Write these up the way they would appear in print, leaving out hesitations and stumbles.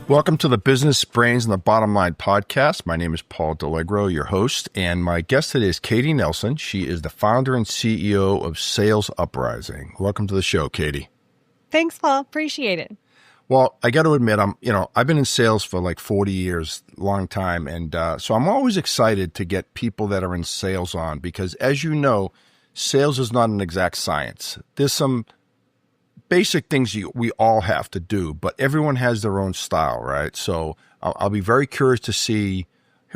Welcome to the Business Brains and the Bottom Line podcast. My name is Paul Delegro, your host, and my guest today is Katie Nelson. She is the founder and CEO of Sales UpRising. Welcome to the show, Katie. Thanks, Paul. Appreciate it. Well, I got to admit, I've been in sales for like 40 years, long time, and so I'm always excited to get people that are in sales on because, as you know, sales is not an exact science. There's some basic things we all have to do, but everyone has their own style, right? So I'll be very curious to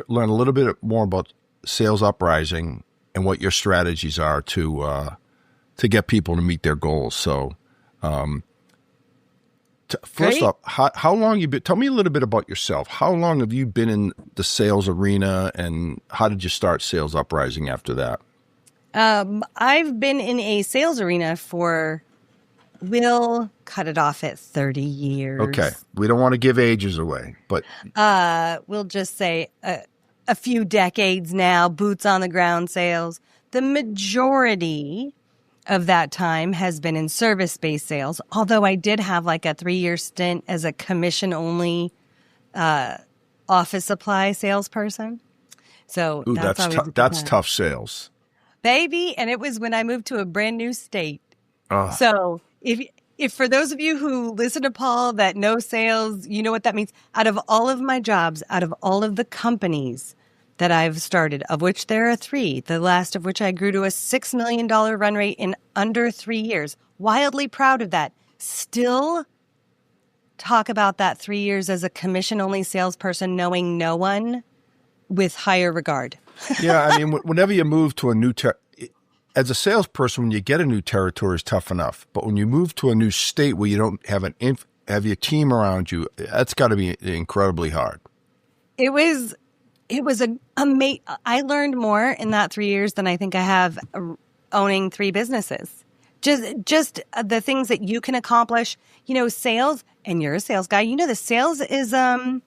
learn a little bit more about Sales UpRising and what your strategies are to get people to meet their goals. So first off, how long you been? Tell me a little bit about yourself. How long have you been in the sales arena, and how did you start Sales UpRising after that? I've been in a sales arena we'll cut it off at 30 years. Okay. We don't want to give ages away, but we'll just say a few decades now, boots on the ground sales. The majority of that time has been in service-based sales, although I did have like a 3-year stint as a commission-only office supply salesperson. So that's tough sales. Baby, and it was when I moved to a brand new state. So if for those of you who listen to Paul that know sales, you know what that means. Out of all of my jobs, out of all of the companies that I've started, of which there are 3, the last of which I grew to a $6 million run rate in under 3 years. Wildly proud of that. Still talk about that 3 years as a commission-only salesperson, knowing no one with higher regard. Yeah, I mean, whenever you move to a new as a salesperson, when you get a new territory, it's tough enough. But when you move to a new state where you don't have have your team around you, that's got to be incredibly hard. It was amazing. I learned more in that 3 years than I think I have owning 3 businesses. Just the things that you can accomplish. You know, sales, and you're a sales guy. You know, the sales is a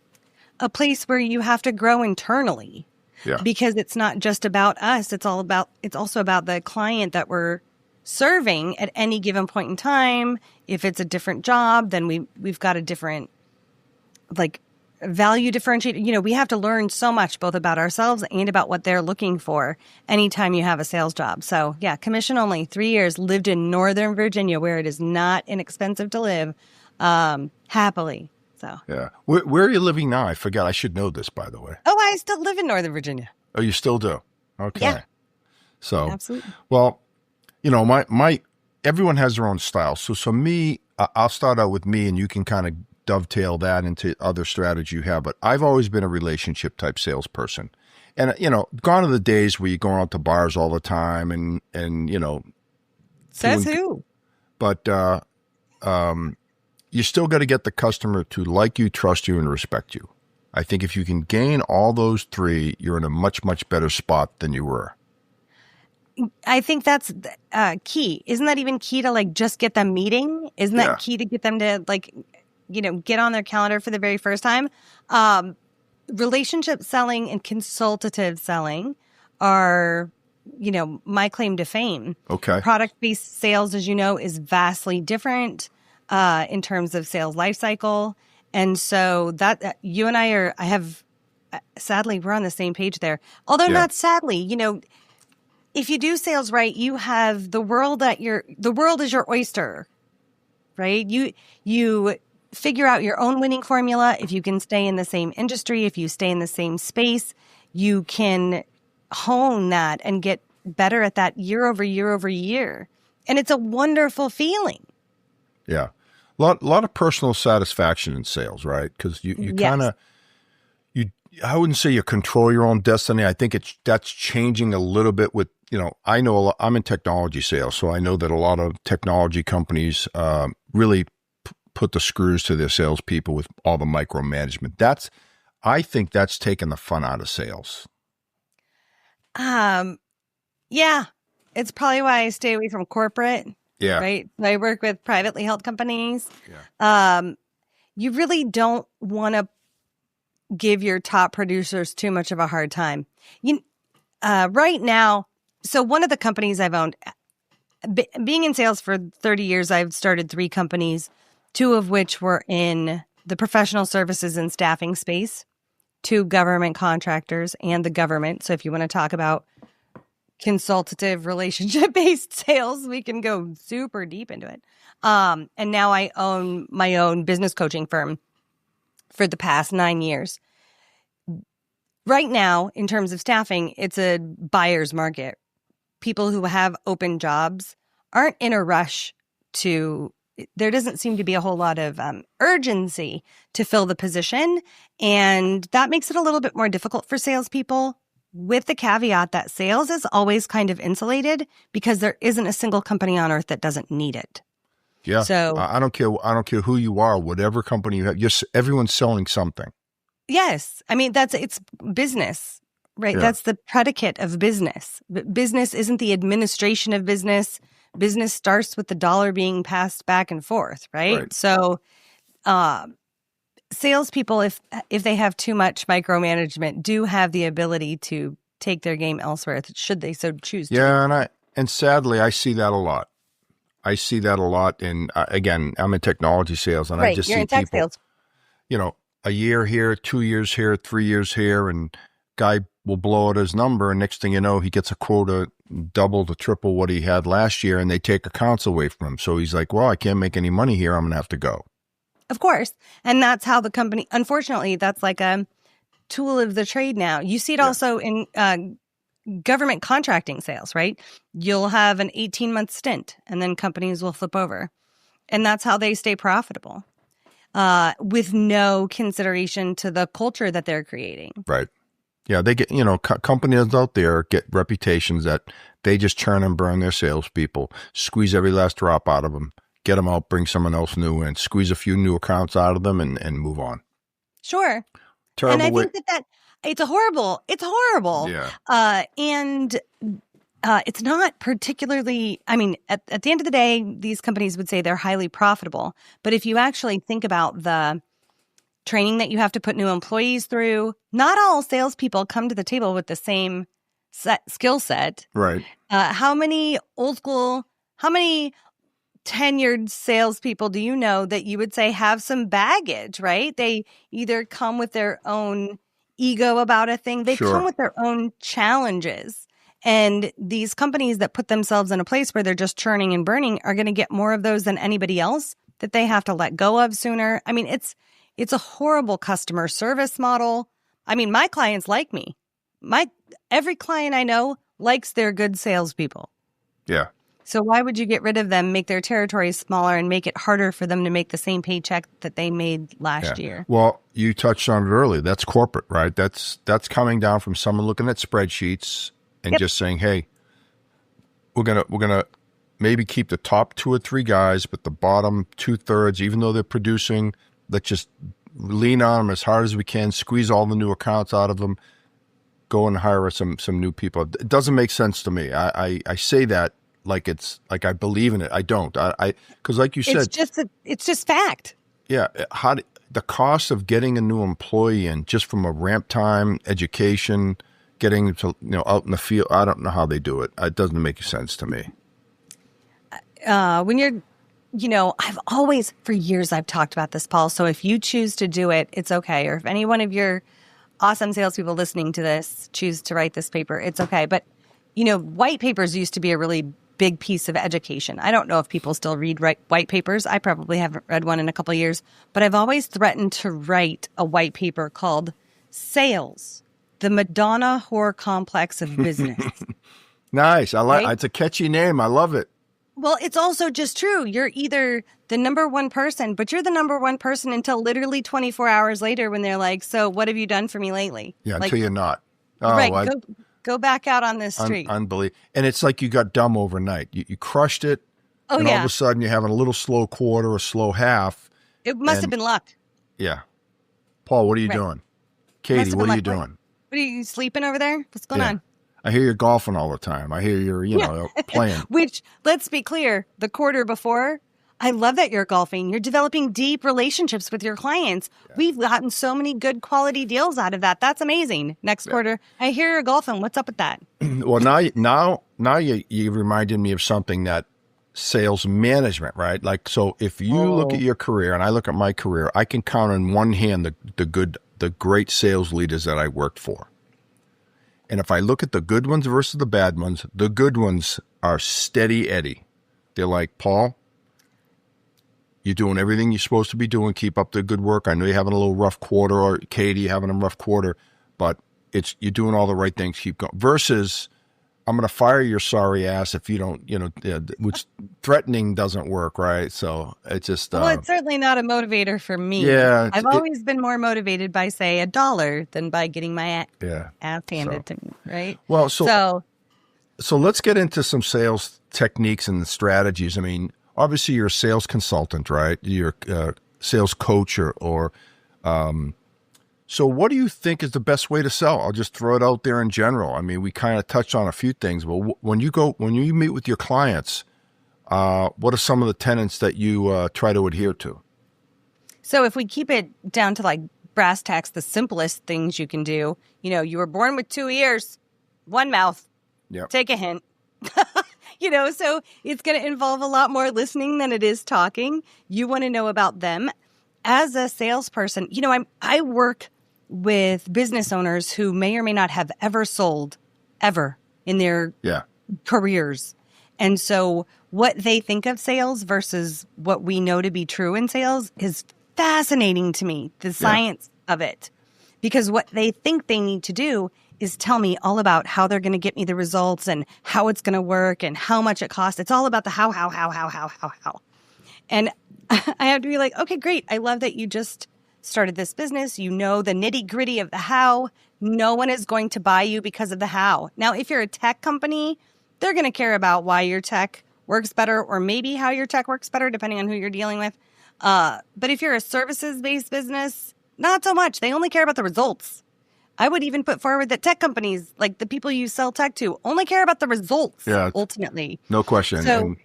place where you have to grow internally. Yeah. Because it's not just about us. It's also about the client that we're serving at any given point in time. If it's a different job, then we've got a different value differentiator. You know, we have to learn so much both about ourselves and about what they're looking for anytime you have a sales job. So yeah, commission only, 3 years, lived in Northern Virginia where it is not inexpensive to live, happily. So yeah. Where are you living now? I forgot. I should know this, by the way. Oh, I still live in Northern Virginia. Oh, you still do? Okay. Yeah. So, absolutely. Well, you know, my everyone has their own style. So me, I'll start out with me, and you can kind of dovetail that into other strategy you have. But I've always been a relationship type salesperson, and you know, gone are the days where you go out to bars all the time, and you know, says who? But you still got to get the customer to like you, trust you, and respect you. I think if you can gain all those 3, you're in a much, much better spot than you were. I think that's key. Isn't that even key to just get them meeting? Isn't that key to get them to get on their calendar for the very first time? Relationship selling and consultative selling are, my claim to fame. Okay. Product-based sales, as you know, is vastly different in terms of sales life cycle. And so that you and I sadly, we're on the same page there. Although not sadly, if you do sales right, you have the world is your oyster, right? You figure out your own winning formula. If you can stay in the same industry, if you stay in the same space, you can hone that and get better at that year over year over year. And it's a wonderful feeling. Yeah. A lot of personal satisfaction in sales, right? Because you kind of, I wouldn't say you control your own destiny. I think that's changing a little bit with, I know I'm in technology sales, so I know that a lot of technology companies really put the screws to their salespeople with all the micromanagement. I think that's taken the fun out of sales. Yeah, it's probably why I stay away from corporate. Yeah. Right. I work with privately held companies. Yeah. you really don't want to give your top producers too much of a hard time. Right now, so one of the companies I've owned, being in sales for 30 years, I've started 3 companies, 2 of which were in the professional services and staffing space, 2 government contractors and the government. So if you want to talk about consultative relationship-based sales, we can go super deep into it. And now I own my own business coaching firm for the past 9 years. Right now, in terms of staffing, it's a buyer's market. People who have open jobs aren't in a rush there doesn't seem to be a whole lot of urgency to fill the position. And that makes it a little bit more difficult for salespeople, with the caveat that sales is always kind of insulated because there isn't a single company on earth that doesn't need it. Yeah. So I don't care. I don't care who you are, whatever company you have. Everyone's selling something. yes, I mean, it's business, right? Yeah. That's the predicate of business. Business isn't the administration of business. Business starts with the dollar being passed back and forth, right? So, salespeople, if they have too much micromanagement, do have the ability to take their game elsewhere, should they so choose to. Yeah, and sadly, I see that a lot. And again, I'm in technology sales, and I just You're see in tech people, sales. A year here, 2 years here, 3 years here, and guy will blow out his number, and next thing you know, he gets a quota double to triple what he had last year, and they take accounts away from him. So he's like, well, I can't make any money here. I'm going to have to go. Of course. And that's how the company, unfortunately, that's like a tool of the trade now. You see it also in government contracting sales, right? You'll have an 18-month stint and then companies will flip over. And that's how they stay profitable, with no consideration to the culture that they're creating. Right. Yeah, they get, companies out there get reputations that they just churn and burn their salespeople, squeeze every last drop out of them, get them out, bring someone else new in, squeeze a few new accounts out of them, and move on. Sure. Terrible. And I think that it's horrible. Yeah. And it's not particularly, I mean, at the end of the day, these companies would say they're highly profitable. But if you actually think about the training that you have to put new employees through, not all salespeople come to the table with the same skill set. Right. How many tenured salespeople do you know that you would say have some baggage, right? They either come with their own ego about a thing, they come with their own challenges. And these companies that put themselves in a place where they're just churning and burning are going to get more of those than anybody else that they have to let go of sooner. I mean, it's a horrible customer service model. I mean, my clients like me. Every client I know likes their good salespeople. Yeah. So why would you get rid of them, make their territories smaller, and make it harder for them to make the same paycheck that they made last year? Well, you touched on it earlier. That's corporate, right? That's coming down from someone looking at spreadsheets and just saying, "Hey, we're gonna maybe keep the top 2 or 3 guys, but the bottom 2/3, even though they're producing, let's just lean on them as hard as we can, squeeze all the new accounts out of them, go and hire some new people." It doesn't make sense to me. I say that like it's like I believe in it. I don't. Because like you said, it's just fact. Yeah. The cost of getting a new employee in, just from a ramp time, education, getting to, out in the field, I don't know how they do it. It doesn't make sense to me. When you're, I've always, for years, I've talked about this, Paul. So if you choose to do it, it's okay. Or if any one of your awesome salespeople listening to this choose to write this paper, it's okay. But, white papers used to be a really big piece of education. I don't know if people still read white papers. I probably haven't read one in a couple of years, but I've always threatened to write a white paper called Sales, the Madonna Whore Complex of Business. Nice. I like. Right? It's a catchy name. I love it. Well, it's also just true. You're either the number one person, but you're the number one person until literally 24 hours later when they're like, "So what have you done for me lately?" Yeah, until you're not. Oh, right. Go back out on this street. Unbelievable. And it's like you got dumb overnight. You crushed it. Oh, and all of a sudden you're having a little slow quarter, a slow half. It must have been luck. Yeah. Paul, what are you doing? Katie, what are you doing? What are you sleeping over there? What's going on? I hear you're golfing all the time. I hear you're, playing. Which, let's be clear, the quarter before, I love that you're golfing. You're developing deep relationships with your clients. Yeah. We've gotten so many good quality deals out of that. That's amazing. Next quarter, I hear you're golfing. What's up with that? Well, now you reminded me of something, that sales management, right? Like, so if you look at your career and I look at my career, I can count on one hand the great sales leaders that I worked for. And if I look at the good ones versus the bad ones, the good ones are steady Eddie. They're like, Paul, you're doing everything you're supposed to be doing. Keep up the good work. I know you're having a little rough quarter, or Katie having a rough quarter, but you're doing all the right things. Keep going. Versus, I'm going to fire your sorry ass if you don't, which threatening doesn't work, right? So it's just... well, it's certainly not a motivator for me. Yeah. I've always been more motivated by, say, $1 than by getting my ass handed to me, right? Well, so let's get into some sales techniques and strategies. I mean, obviously you're a sales consultant, right? You're a sales coach or so what do you think is the best way to sell? I'll just throw it out there in general. I mean, we kind of touched on a few things, but when you meet with your clients, what are some of the tenets that you try to adhere to? So if we keep it down to like brass tacks, the simplest things you can do, you were born with 2 ears, 1 mouth. Yep. Take a hint. So it's going to involve a lot more listening than it is talking. You want to know about them. As a salesperson, I work with business owners who may or may not have ever sold ever in their careers. And so what they think of sales versus what we know to be true in sales is fascinating to me, the science of it. Because what they think they need to do is tell me all about how they're going to get me the results and how it's going to work and how much it costs. It's all about the how. And I have to be like, okay, great. I love that you just started this business. You know the nitty gritty of the how. No one is going to buy you because of the how. Now, if you're a tech company, they're going to care about why your tech works better or maybe how your tech works better, depending on who you're dealing with. But if you're a services-based business, not so much. They only care about the results. I would even put forward that tech companies, like the people you sell tech to, only care about the results ultimately. No question. So,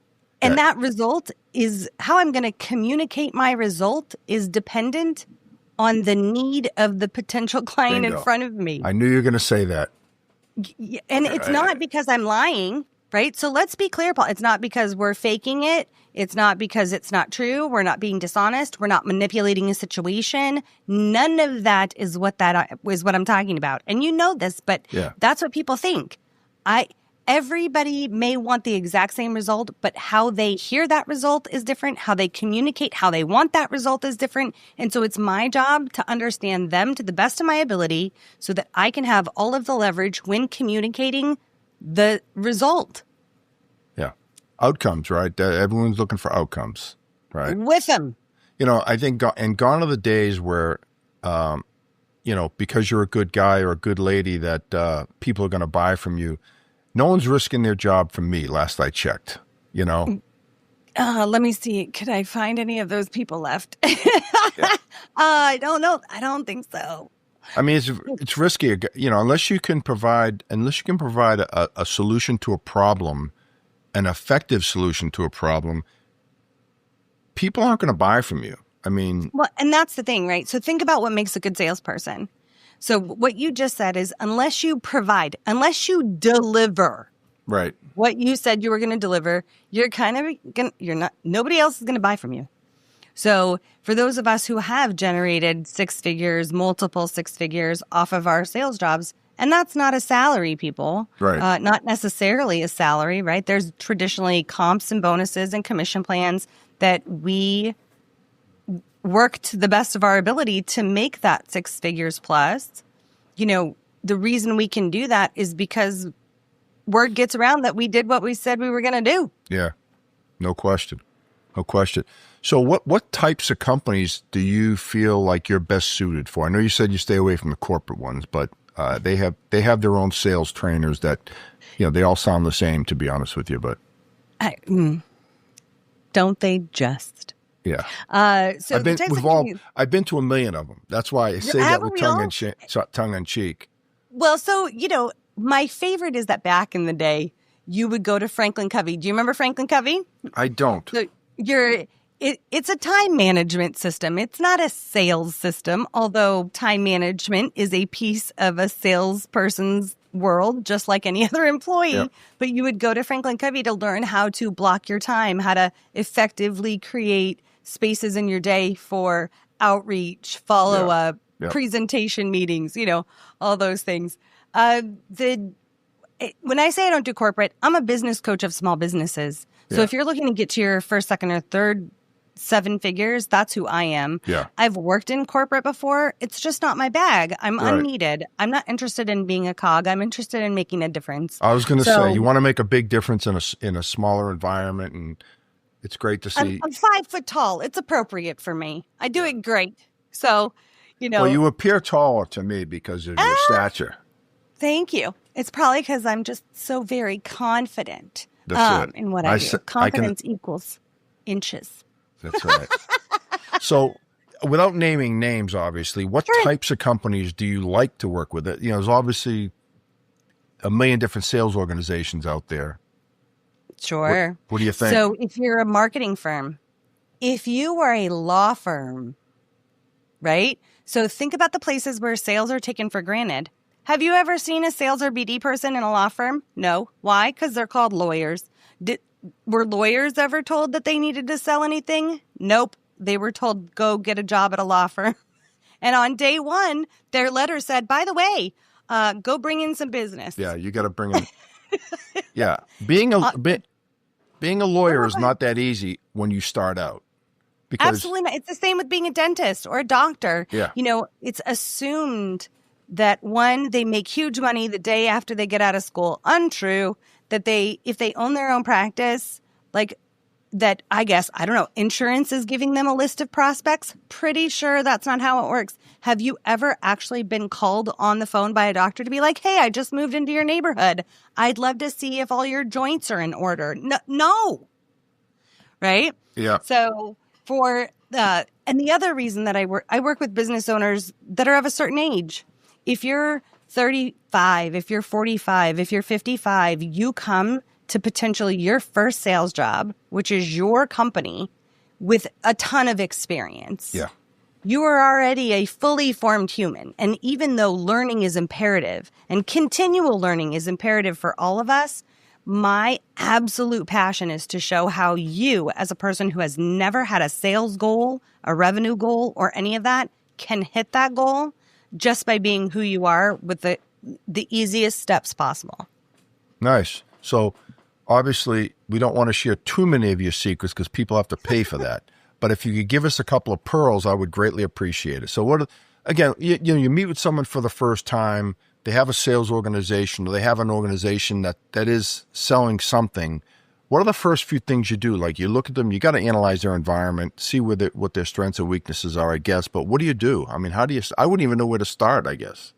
and that result is how I'm going to communicate my result is dependent on the need of the potential client in front of me. I knew you were going to say that. And it's not because I'm lying, right? So let's be clear, Paul. It's not because we're faking it. It's not because it's not true. We're not being dishonest. We're not manipulating a situation. None of that is what I'm talking about. And you know this, but that's what people think. Everybody may want the exact same result, but how they hear that result is different. How they communicate, how they want that result is different. And so it's my job to understand them to the best of my ability so that I can have all of the leverage when communicating the result. Yeah. Outcomes, right? Everyone's looking for outcomes, right? With them. I think gone are the days where, because you're a good guy or a good lady that people are going to buy from you. No one's risking their job from me, last I checked, Let me see. Could I find any of those people left? I don't know. I don't think so. I mean, it's risky, unless you can provide a solution to a problem, an effective solution to a problem, people aren't going to buy from you. I mean... Well, and that's the thing, right? So think about what makes a good salesperson. So what you just said is unless you deliver right what you said you were going to deliver, nobody else is going to buy from you. So for those of us who have generated 6 figures, multiple 6 figures off of our sales jobs, and that's not a salary, people, right? Not necessarily a salary, right? There's traditionally comps and bonuses and commission plans that we work to the best of our ability to make that 6 figures plus. The reason we can do that is because word gets around that we did what we said we were going to do. Yeah, no question. So what types of companies do you feel like you're best suited for? I know you said you stay away from the corporate ones, but they have their own sales trainers that, they all sound the same, to be honest with you, but don't they just? Yeah. So I've been to a million of them. That's why I say that with tongue in cheek. Well, so, my favorite is that back in the day, you would go to Franklin Covey. Do you remember Franklin Covey? I don't. So It's a time management system. It's not a sales system, although time management is a piece of a salesperson's world, just like any other employee. Yep. But you would go to Franklin Covey to learn how to block your time, how to effectively create spaces in your day for outreach, follow-up, Yep. presentation meetings, all those things. When I say I don't do corporate, I'm a business coach of small businesses. So if you're looking to get to your first, second, or third 7 figures, that's who I am. Yeah. I've worked in corporate before. It's just not my bag. I'm unneeded. I'm not interested in being a cog. I'm interested in making a difference. I was going to say, you want to make a big difference in a smaller environment, and it's great to see. I'm 5 foot tall. It's appropriate for me. I do it great. So, Well, you appear taller to me because of your stature. Thank you. It's probably because I'm just so very confident in what I do. Confidence equals inches. That's right. So, without naming names, obviously, what types of companies do you like to work with? There's obviously a million different sales organizations out there. Sure. What do you think? So, if you're a marketing firm, if you are a law firm, right? So, think about the places where sales are taken for granted. Have you ever seen a sales or BD person in a law firm? No. Why? Because they're called lawyers. Were lawyers ever told that they needed to sell anything? Nope. They were told, go get a job at a law firm. And on day 1, their letter said, by the way, go bring in some business. Yeah, you got to bring in. Yeah. Being a lawyer is not that easy when you start out. Because, absolutely not. It's the same with being a dentist or a doctor. Yeah. It's assumed that they make huge money the day after they get out of school. Untrue. That if they own their own practice, like that, I guess, I don't know, insurance is giving them a list of prospects. Pretty sure that's not how it works. Have you ever actually been called on the phone by a doctor to be like, hey, I just moved into your neighborhood. I'd love to see if all your joints are in order. No. Right? Yeah. So and the other reason that I work with business owners that are of a certain age. If you're 35, if you're 45, if you're 55, you come to potentially your first sales job, which is your company, with a ton of experience. Yeah. You are already a fully formed human. And even though learning is imperative and continual learning is imperative for all of us, my absolute passion is to show how you, as a person who has never had a sales goal, a revenue goal, or any of that, can hit that goal just by being who you are with the easiest steps possible. Nice. So obviously we don't want to share too many of your secrets because people have to pay for that. But if you could give us a couple of pearls, I would greatly appreciate it. So you meet with someone for the first time, they have a sales organization, or they have an organization that is selling something. What are the first few things you do? Like, you look at them, you got to analyze their environment, see what their strengths and weaknesses are, I guess. But what do you do? I mean, I wouldn't even know where to start, I guess.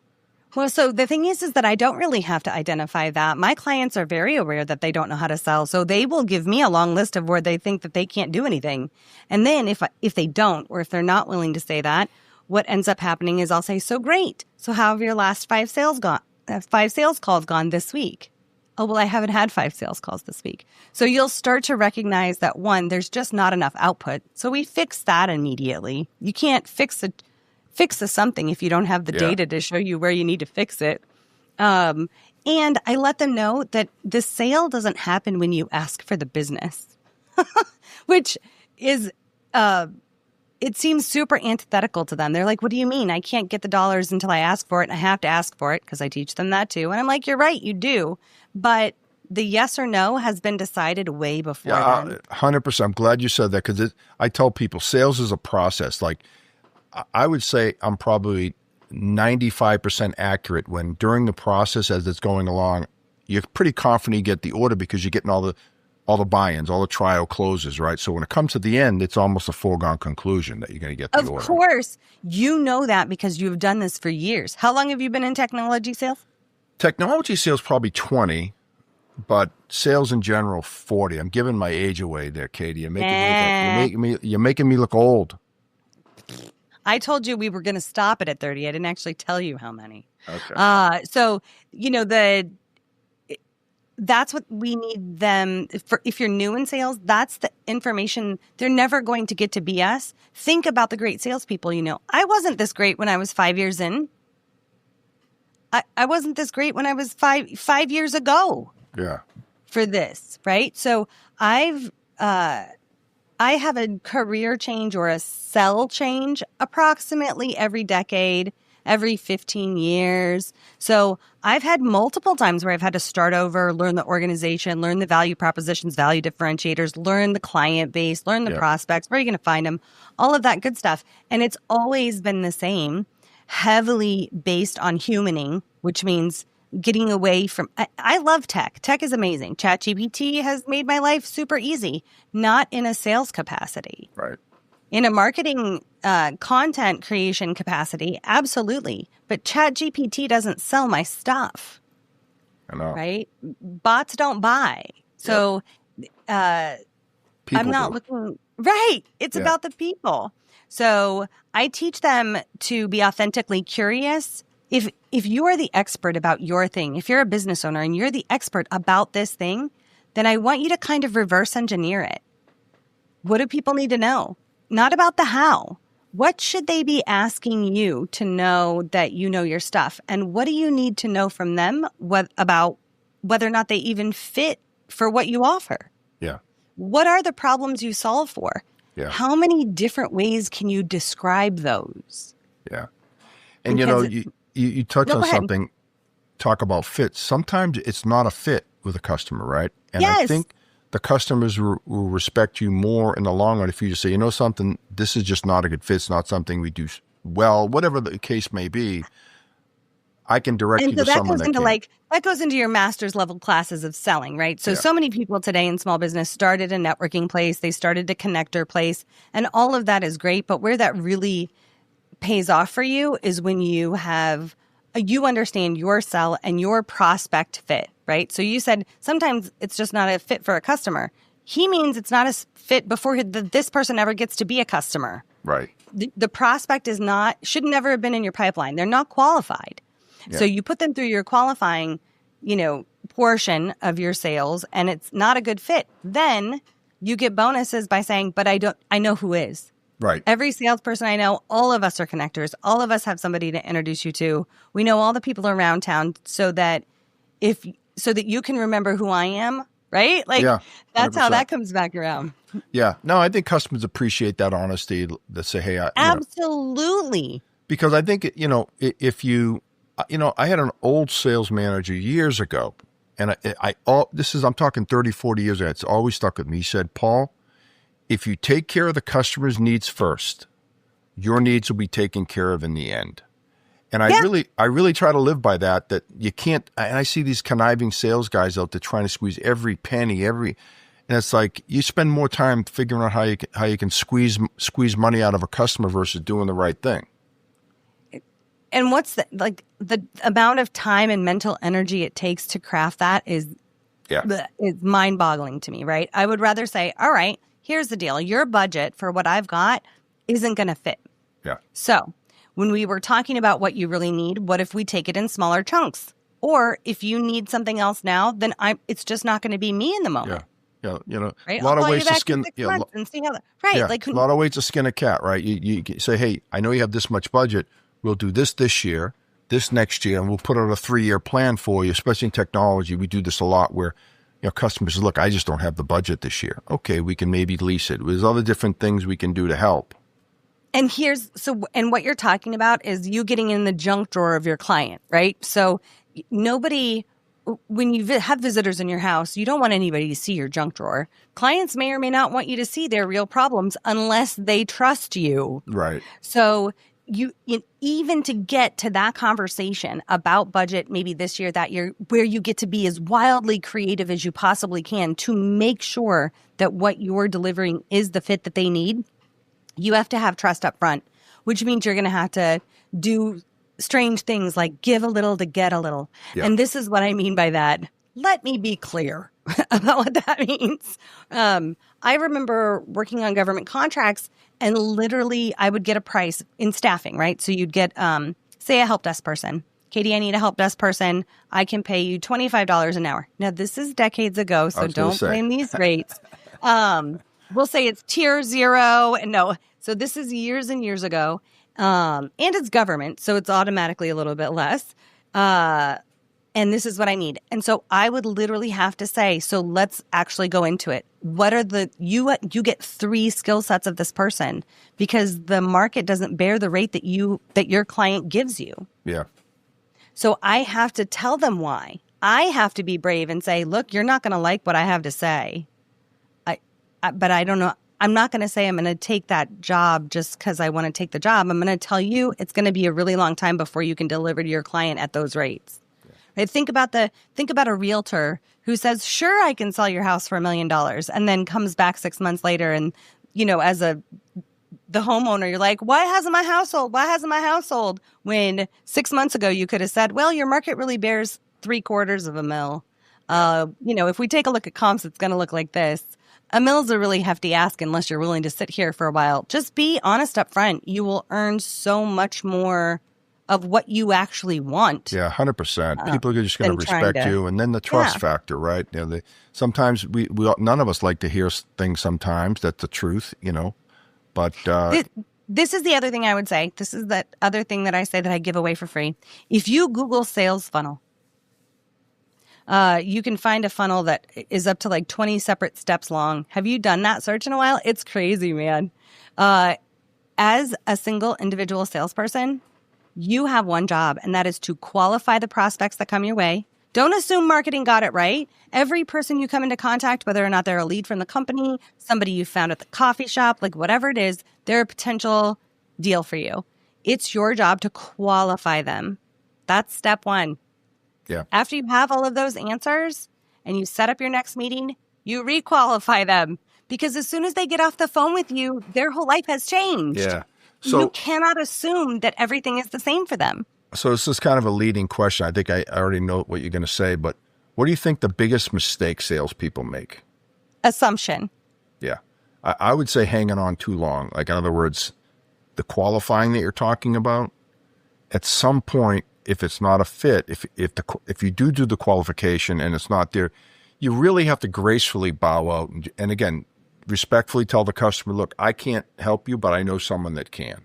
Well, so the thing is that I don't really have to identify that. My clients are very aware that they don't know how to sell. So they will give me a long list of where they think that they can't do anything. And then if they don't, or if they're not willing to say that, what ends up happening is I'll say, so great. So how have your last 5 sales calls gone this week? Oh, well, I haven't had 5 sales calls this week. So you'll start to recognize that, one, there's just not enough output. So we fix that immediately. You can't fix a something if you don't have the data to show you where you need to fix it. And I let them know that the sale doesn't happen when you ask for the business, which is, it seems super antithetical to them. They're like, what do you mean? I can't get the dollars until I ask for it. And I have to ask for it because I teach them that too. And I'm like, you're right, you do. But the yes or no has been decided way before then. 100%. I'm glad you said that because I tell people sales is a process. Like, I would say I'm probably 95% accurate when during the process as it's going along, you're pretty confident you get the order because you're getting all the buy-ins, all the trial closes, right? So when it comes to the end, it's almost a foregone conclusion that you're going to get the order. Of course. You know that because you've done this for years. How long have you been in technology sales? Technology sales probably 20, but sales in general 40. I'm giving my age away there, Katie. You're making me look old. I told you we were going to stop it at 30. I didn't actually tell you how many. Okay. So, that's what we need them for. If you're new in sales, that's the information. They're never going to get to be us. Think about the great salespeople you know. I wasn't this great when I was 5 years in. I wasn't this great when I was five years ago. Yeah. For this, right? So I have a career change or a sell change approximately every decade, every 15 years. So I've had multiple times where I've had to start over, learn the organization, learn the value propositions, value differentiators, learn the client base, learn the prospects, where are you going to find them, all of that good stuff. And it's always been the same, heavily based on humaning, which means getting away from, I love tech. Tech is amazing. ChatGPT has made my life super easy, not in a sales capacity. Right. In a marketing content creation capacity, absolutely. But ChatGPT doesn't sell my stuff. I know. Right? Bots don't buy. So I'm not looking, right. It's about the people. So I teach them to be authentically curious. If you are the expert about your thing, if you're a business owner and you're the expert about this thing, then I want you to kind of reverse engineer it. What do people need to know? Not about the how. What should they be asking you to know that you know your stuff? And what do you need to know from them about whether or not they even fit for what you offer? Yeah. What are the problems you solve for? Yeah. How many different ways can you describe those? Yeah. And you touch on something, talk about fit. Sometimes it's not a fit with a customer, right? And I think the customers will respect you more in the long run if you just say, you know something, this is just not a good fit. It's not something we do well, whatever the case may be. I can direct you to someone that can. That goes into your master's level classes of selling, right? So many people today in small business started a networking place. They started a connector place. And all of that is great. But where that really pays off for you is when you understand your sell and your prospect fit, right? So you said sometimes it's just not a fit for a customer. He means it's not a fit before this person ever gets to be a customer. Right. The prospect should never have been in your pipeline. They're not qualified. Yeah. So you put them through your qualifying, portion of your sales and it's not a good fit. Then you get bonuses by saying, but I know who is. Right. Every salesperson I know, all of us are connectors. All of us have somebody to introduce you to. We know all the people around town so that you can remember who I am, right? That's how that comes back around. Yeah. No, I think customers appreciate that honesty to say, hey, absolutely. Because I think, if you, I had an old sales manager years ago, and I'm talking 30, 40 years ago. It's always stuck with me. He said, Paul, if you take care of the customer's needs first, your needs will be taken care of in the end. And I really try to live by that you can't, and I see these conniving sales guys out there trying to squeeze every penny, and it's like you spend more time figuring out how you can squeeze money out of a customer versus doing the right thing. And what's the amount of time and mental energy it takes to craft that is mind-boggling to me, right? I would rather say, all right, here's the deal. Your budget for what I've got isn't going to fit. Yeah. So when we were talking about what you really need, what if we take it in smaller chunks? Or if you need something else now, then it's just not going to be me in the moment. Yeah. Right? A lot of ways to skin. And see how right. Yeah, a lot of ways to skin a cat, right? You say, hey, I know you have this much budget. We'll do this year, this next year, and we'll put out a 3-year plan for you, especially in technology. We do this a lot where customers say, look, I just don't have the budget this year. Okay, we can maybe lease it. There's other different things we can do to help. And what you're talking about is you getting in the junk drawer of your client, right? So when you have visitors in your house, you don't want anybody to see your junk drawer. Clients may or may not want you to see their real problems unless they trust you. Right. So even to get to that conversation about budget, maybe this year, that year, where you get to be as wildly creative as you possibly can to make sure that what you're delivering is the fit that they need, you have to have trust up front, which means you're going to have to do strange things like give a little to get a little. Yeah. And this is what I mean by that. Let me be clear about what that means. I remember working on government contracts and literally I would get a price in staffing, right? So you'd get, say, a help desk person. Katie, I need a help desk person. I can pay you $25 an hour. Now, this is decades ago, so don't blame these rates. We'll say it's tier 0. And no, so this is years and years ago. And it's government, so it's automatically a little bit less. And this is what I need. And so I would literally have to say, so let's actually go into it. What are you get 3 skill sets of this person because the market doesn't bear the rate that your client gives you. Yeah. So I have to tell them why. I have to be brave and say, look, you're not going to like what I have to say. But I don't know. I'm not going to say I'm going to take that job just because I want to take the job. I'm going to tell you it's going to be a really long time before you can deliver to your client at those rates. Right? Think about a realtor who says, sure, I can sell your house for $1 million and then comes back 6 months later. And, as the homeowner, you're like, why hasn't my house sold? Why hasn't my house sold? When 6 months ago, you could have said, well, your market really bears $750,000. If we take a look at comps, it's going to look like this. $1 million is a really hefty ask unless you're willing to sit here for a while. Just be honest up front. You will earn so much more of what you actually want. Yeah, 100%. People are just going to respect you. And then the trust factor, right? Sometimes we none of us like to hear things sometimes. That's the truth, But this is the other thing I would say. This is that other thing that I say that I give away for free. If you Google sales funnel, you can find a funnel that is up to like 20 separate steps long. Have you done that search in a while? It's crazy, man. As a single individual salesperson, you have one job, and that is to qualify the prospects that come your way. Don't assume marketing got it right. Every person you come into contact, whether or not they're a lead from the company, somebody you found at the coffee shop, like whatever it is, they're a potential deal for you. It's your job to qualify them. That's step 1. Yeah. After you have all of those answers and you set up your next meeting, you requalify them. Because as soon as they get off the phone with you, their whole life has changed. Yeah. So you cannot assume that everything is the same for them. So this is kind of a leading question. I think I already know what you're going to say, but what do you think the biggest mistake salespeople make? Assumption. Yeah. I would say hanging on too long. Like, in other words, the qualifying that you're talking about, at some point, if it's not a fit, if you do the qualification and it's not there, you really have to gracefully bow out and again, respectfully tell the customer, look, I can't help you, but I know someone that can.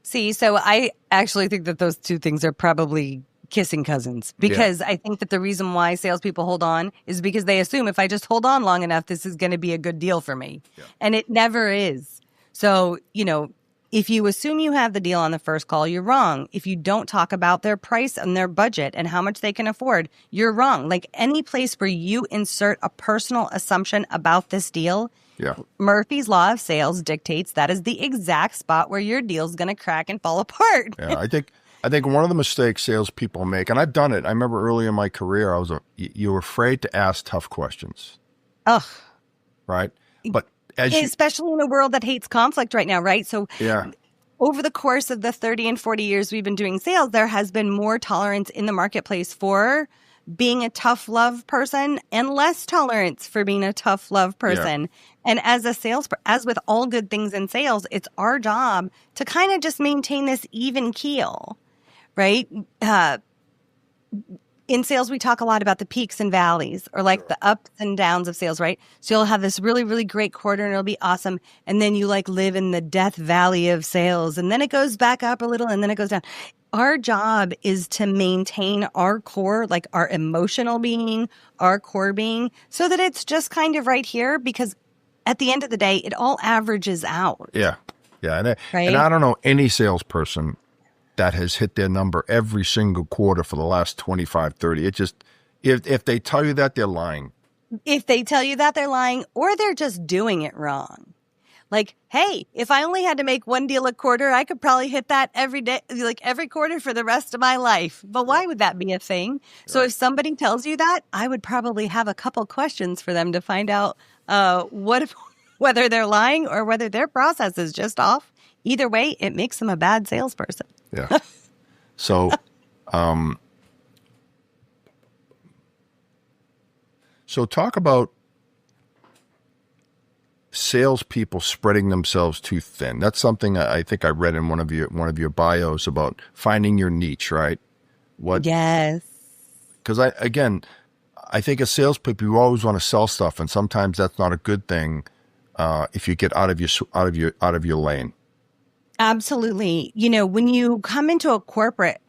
See, so I actually think that those two things are probably kissing cousins because I think that the reason why salespeople hold on is because they assume if I just hold on long enough, this is going to be a good deal for me. Yeah. And it never is. So, if you assume you have the deal on the first call, you're wrong. If you don't talk about their price and their budget and how much they can afford, you're wrong. Like any place where you insert a personal assumption about this deal, Murphy's Law of Sales dictates that is the exact spot where your deal's going to crack and fall apart. Yeah, I think one of the mistakes salespeople make, and I've done it. I remember early in my career, you were afraid to ask tough questions. Ugh. Right? But especially in a world that hates conflict right now, right? So over the course of the 30 and 40 years we've been doing sales, there has been more tolerance in the marketplace for being a tough love person and less tolerance for being a tough love person. And as with all good things in sales, it's our job to kind of just maintain this even keel, right? In sales, we talk a lot about the peaks and valleys or like the ups and downs of sales, right? So you'll have this really, really great quarter and it'll be awesome. And then you live in the death valley of sales and then it goes back up a little and then it goes down. Our job is to maintain our core, like our emotional being, our core being, so that it's just kind of right here because at the end of the day, it all averages out. Yeah. Yeah. And I don't know any salesperson that has hit their number every single quarter for the last 25, 30. It just, if they tell you that, they're lying. If they tell you that, they're lying or they're just doing it wrong. Like, hey, if I only had to make one deal a quarter, I could probably hit that every day, like every quarter for the rest of my life. But why would that be a thing? So if somebody tells you that, I would probably have a couple questions for them to find out whether they're lying or whether their process is just off. Either way, it makes them a bad salesperson. Yeah. So, so talk about salespeople spreading themselves too thin. That's something I think I read in one of your bios about finding your niche, right? What? Yes. Because I think as salespeople, you always want to sell stuff, and sometimes that's not a good thing if you get out of your lane. Absolutely. You know, when you come into a corporate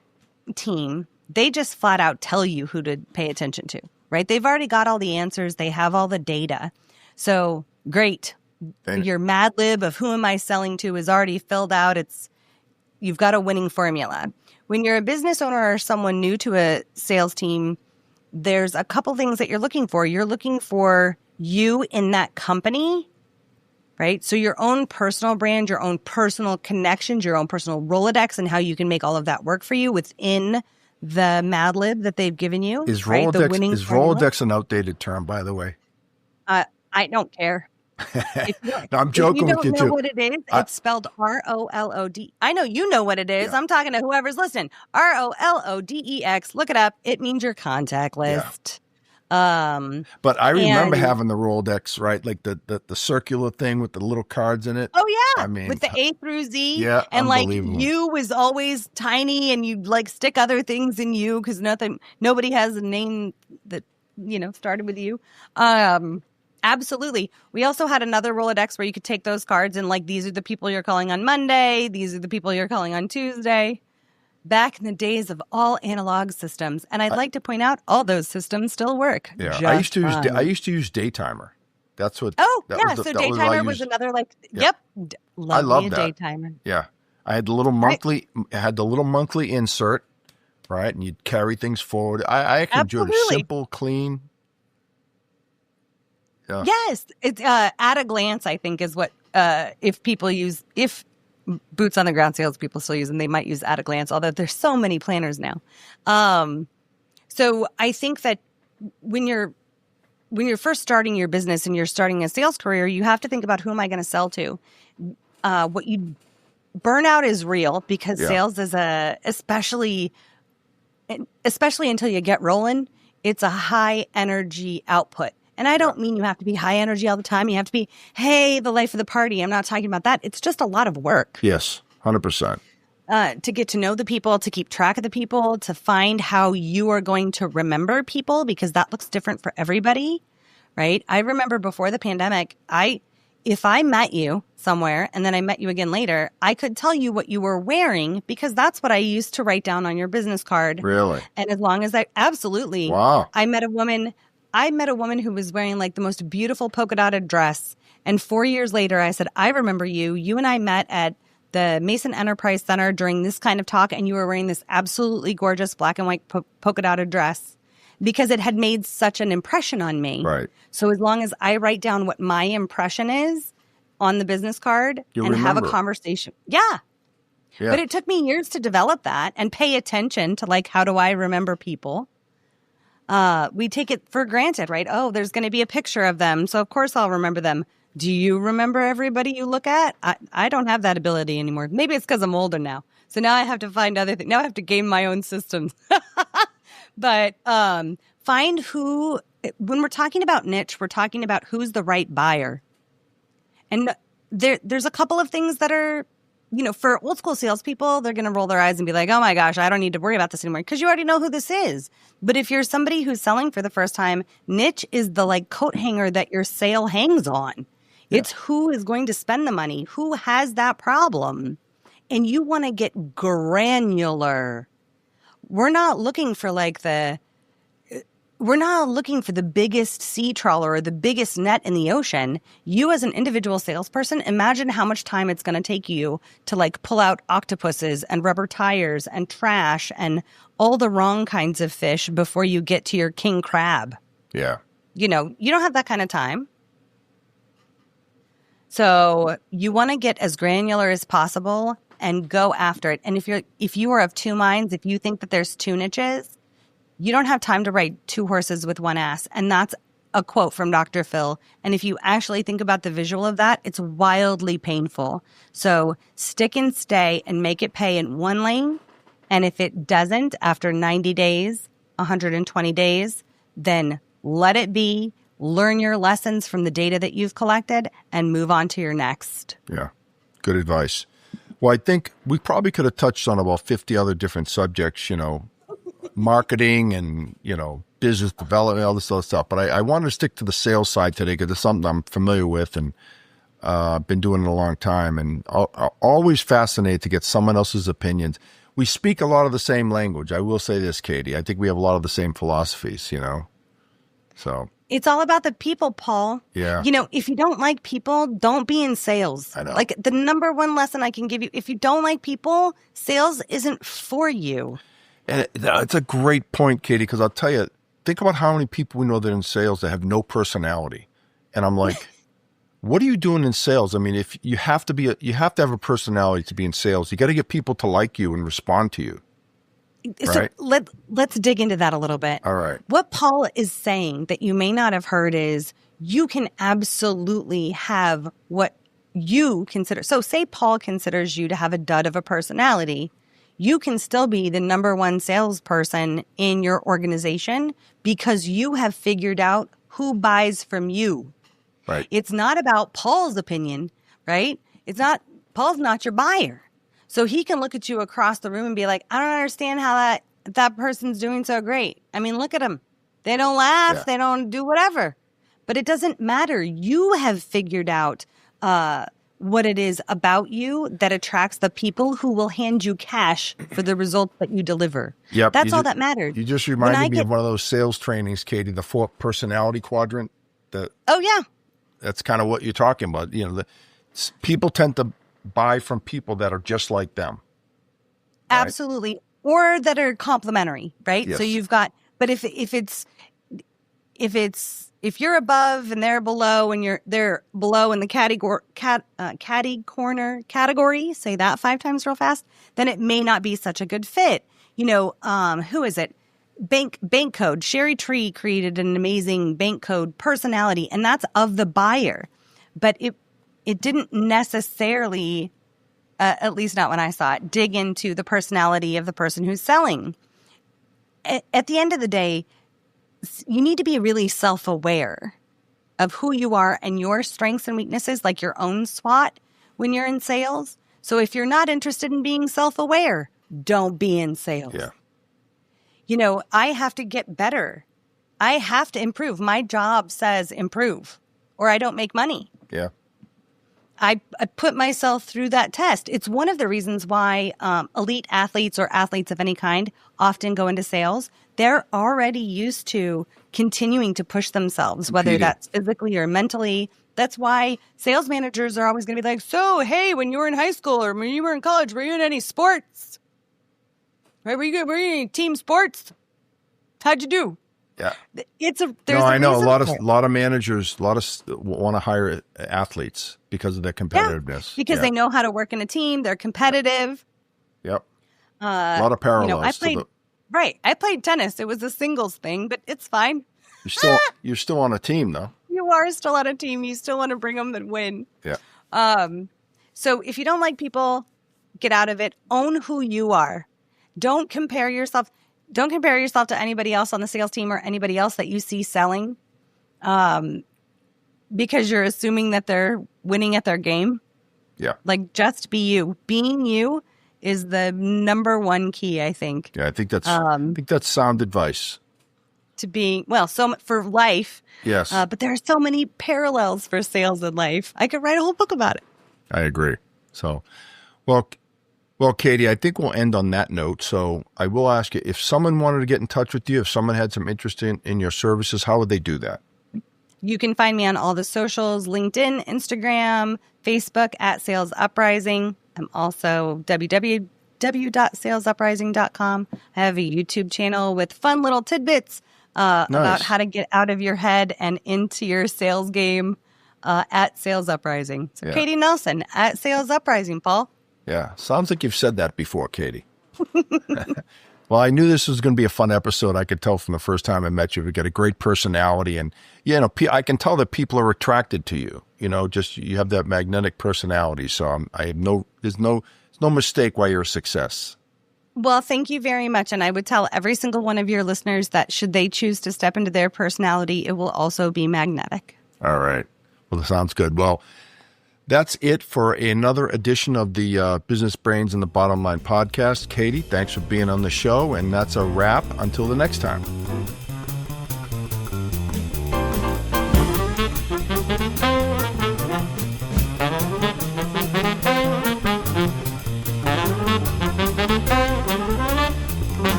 team, they just flat out tell you who to pay attention to, right? They've already got all the answers. They have all the data. So great. Your Mad Lib of who am I selling to is already filled out. You've got a winning formula. When you're a business owner or someone new to a sales team, there's a couple things that you're looking for. You're looking for you in that company, right? So your own personal brand, your own personal connections, your own personal Rolodex, and how you can make all of that work for you within the Mad Lib that they've given you. Is right? The winning is formula. Rolodex an outdated term, by the way? I don't care. No, I'm joking with you If you don't too. know what it is, it's spelled ROLOD. I know you know what it is. Yeah. I'm talking to whoever's listening. ROLODEX. Look it up. It means your contact list. But I remember having the Rolodex, right? Like the circular thing with the little cards in it. Oh yeah, I mean, with the A through Z. Yeah, and like unbelievable. U was always tiny, and you'd like stick other things in U because nobody has a name that started with U. Absolutely. We also had another Rolodex where you could take those cards and like, these are the people you're calling on Monday. These are the people you're calling on Tuesday. Back in the days of all analog systems. And I'd like to point out all those systems still work. Yeah. I used to use Daytimer. That's what. So Daytimer was another yep. I love that. Daytimer. Yeah. I had the little monthly insert, right? And you'd carry things forward. I actually enjoyed it. Simple, clean. Yeah. Yes, it's at a glance, I think, is what if boots on the ground salespeople still use them, they might use at a glance, although there's so many planners now. So I think that when you're first starting your business and you're starting a sales career, you have to think about, who am I going to sell to? Burnout is real because sales is especially until you get rolling, it's a high energy output. And I don't mean you have to be high energy all the time. You have to be, hey, the life of the party. I'm not talking about that. It's just a lot of work. Yes, 100%. To get to know the people, to keep track of the people, to find how you are going to remember people, because that looks different for everybody, right? I remember before the pandemic, if I met you somewhere and then I met you again later, I could tell you what you were wearing because that's what I used to write down on your business card. Really? And as long as absolutely. Wow. I met a woman who was wearing like the most beautiful polka dotted dress. And 4 years later, I said, I remember you. You and I met at the Mason Enterprise Center during this kind of talk, and you were wearing this absolutely gorgeous black and white polka dotted dress because it had made such an impression on me. Right. So as long as I write down what my impression is on the business card have a conversation. Yeah. But it took me years to develop that and pay attention to like, how do I remember people? We take it for granted, right? Oh, there's going to be a picture of them, so of course I'll remember them. Do you remember everybody you look at? I don't have that ability anymore. Maybe it's because I'm older now. So now I have to find other things. Now I have to game my own systems. But find who, when we're talking about niche, we're talking about who's the right buyer. And there's a couple of things that are, for old school salespeople, they're going to roll their eyes and be like, oh my gosh, I don't need to worry about this anymore because you already know who this is. But if you're somebody who's selling for the first time, niche is the like coat hanger that your sale hangs on. Yeah. It's who is going to spend the money, who has that problem. And you want to get granular. We're not looking for the biggest sea trawler or the biggest net in the ocean. You as an individual salesperson, imagine how much time it's going to take you to like pull out octopuses and rubber tires and trash and all the wrong kinds of fish before you get to your king crab. Yeah. You don't have that kind of time. So you want to get as granular as possible and go after it. And if you are of two minds, if you think that there's two niches, you don't have time to ride two horses with one ass. And that's a quote from Dr. Phil. And if you actually think about the visual of that, it's wildly painful. So stick and stay and make it pay in one lane. And if it doesn't, after 90 days, 120 days, then let it be. Learn your lessons from the data that you've collected and move on to your next. Yeah. Good advice. Well, I think we probably could have touched on about 50 other different subjects, marketing and, business development, all this other stuff. But I wanted to stick to the sales side today because it's something I'm familiar with and been doing it a long time, and always fascinated to get someone else's opinions. We speak a lot of the same language. I will say this, Katie. I think we have a lot of the same philosophies, So it's all about the people, Paul. Yeah. If you don't like people, don't be in sales. I know. Like the number one lesson I can give you, if you don't like people, sales isn't for you. And it's a great point, Katie, because I'll tell you, think about how many people we know that are in sales that have no personality. And I'm like, what are you doing in sales? I mean, if you have to have a personality to be in sales. You got to get people to like you and respond to you. So right? let's dig into that a little bit. All right. What Paul is saying that you may not have heard is you can absolutely have what you consider. So say Paul considers you to have a dud of a personality. You can still be the number one salesperson in your organization because you have figured out who buys from you. Right. It's not about Paul's opinion, right? Paul's not your buyer. So he can look at you across the room and be like, I don't understand how that person's doing so great. I mean, look at them. They don't laugh. Yeah. They don't do whatever. But it doesn't matter. You have figured out what it is about you that attracts the people who will hand you cash for the results that you deliver. Yep. That's all that matters. You just reminded me of one of those sales trainings, Katie, the 4 personality quadrant. Oh, yeah. That's kind of what you're talking about. People tend to buy from people that are just like them. Right? Absolutely. Or that are complementary, right? Yes. So you've got, but if you're above and they're below and they're below in the category, say that 5 times real fast, then it may not be such a good fit. Who is it? Bank code. Sherry Tree created an amazing bank code personality, and that's of the buyer. But it didn't necessarily, at least not when I saw it, dig into the personality of the person who's selling. At the end of the day, you need to be really self-aware of who you are and your strengths and weaknesses, like your own SWOT when you're in sales. So if you're not interested in being self-aware, don't be in sales. Yeah. I have to get better. I have to improve. My job says improve or I don't make money. Yeah. I put myself through that test. It's one of the reasons why elite athletes or athletes of any kind often go into sales. They're already used to continuing to push themselves, whether that's physically or mentally. That's why sales managers are always going to be like, so, hey, when you were in high school or when you were in college, were you in any sports? Right? Were you in any team sports? How'd you do? Yeah. I know a lot of managers, want to hire athletes because of their competitiveness. Because they know how to work in a team. They're competitive. Yep. A lot of parallels. I played tennis. It was a singles thing, but it's fine. You're still on a team, though. You are still on a team. You still want to bring them and win. Yeah. So if you don't like people, get out of it. Own who you are. Don't compare yourself. Don't compare yourself to anybody else on the sales team or anybody else that you see selling, because you're assuming that they're winning at their game. Yeah. Like, just be you. Being you is the number one key, I think. Yeah, I think that's sound advice. To being, for life. Yes. But there are so many parallels for sales in life. I could write a whole book about it. I agree. So, well, Katie, I think we'll end on that note. So I will ask you, if someone wanted to get in touch with you, if someone had some interest in your services, how would they do that? You can find me on all the socials, LinkedIn, Instagram, Facebook at Sales UpRising. I'm also www.salesuprising.com. I have a YouTube channel with fun little tidbits about how to get out of your head and into your sales game at Sales UpRising. So Katie Nelson at Sales UpRising, Paul. Yeah, sounds like you've said that before, Katie. Well, I knew this was going to be a fun episode. I could tell from the first time I met you. You've got a great personality, and I can tell that people are attracted to you. You have that magnetic personality. So there's no mistake why you're a success. Well, thank you very much. And I would tell every single one of your listeners that should they choose to step into their personality, it will also be magnetic. All right. Well, that sounds good. Well, That's it for another edition of the Business Brains and the Bottom Line podcast. Katie, thanks for being on the show, and that's a wrap. Until the next time.